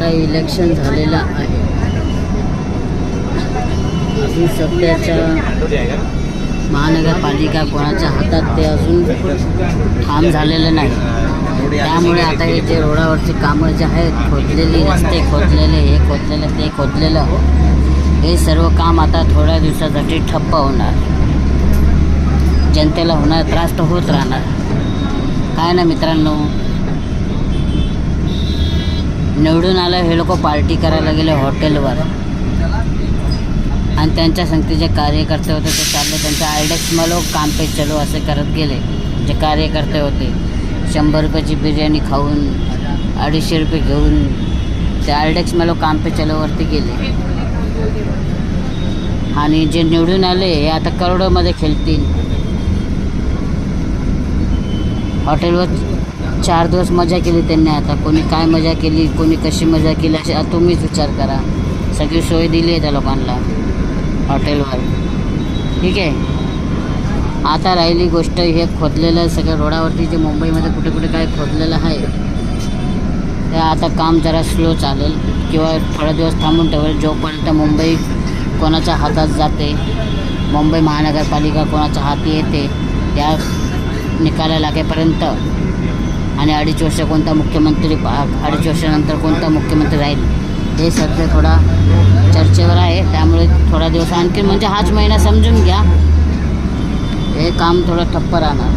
आता इलेक्शन झालेलं आहे. अजून सध्याच्या महानगरपालिका कोणाच्या हातात ते अजून ठाम झालेलं नाही. त्यामुळे आता हे जे रोडावरची कामं जे आहेत, खोदलेली रस्ते खोदलेले, हे खोदलेलं ते खोदलेलं, हे सर्व काम आता थोड्या दिवसासाठी ठप्प होणार. जनतेला होणार त्रास तर होत राहणार. काय ना मित्रांनो, निवडून आलं हे लोक पार्टी करायला गेले हॉटेलवर आणि त्यांच्या संगतीचे कार्यकर्ते होते ते चालले त्यांच्या आयडेक्स मलो काम पे चलो असे करत गेले. जे कार्यकर्ते होते 100 रुपयाची बिर्याणी खाऊन 250 रुपये घेऊन ते आयडेक्स मलो काम पे चलोवरती गेले. आणि जे निवडून आले हे आता करोडोमध्ये खेळतील. हॉटेलवर 4 दिवस मजा केली त्यांनी. आता कोणी काय मजा केली, कोणी कशी मजा केली असे तुम्हीच विचार करा. सगळी सोय दिली आहे त्या लोकांना हॉटेलवर. ठीक आहे. आता राहिली गोष्ट हे खोदलेलं सगळं रोडावरती जे मुंबईमध्ये कुठे कुठे काय खोदलेलं आहे ते आता काम जरा स्लो चालेल किंवा थोडा दिवस थांबून ठेवेल. जोपर्यंत मुंबई कोणाच्या हातात जाते, मुंबई महानगरपालिका कोणाच्या हाती येते, त्या निकाला लागेपर्यंत आणि 2.5 वर्ष कोणता मुख्यमंत्री 2.5 वर्षानंतर कोणता मुख्यमंत्री राहील हे सध्या थोडा चर्चेवर आहे. त्यामुळे थोडा दिवस आणखी म्हणजे हाच महिना समजून घ्या हे काम थोडं ठप्प राहणार.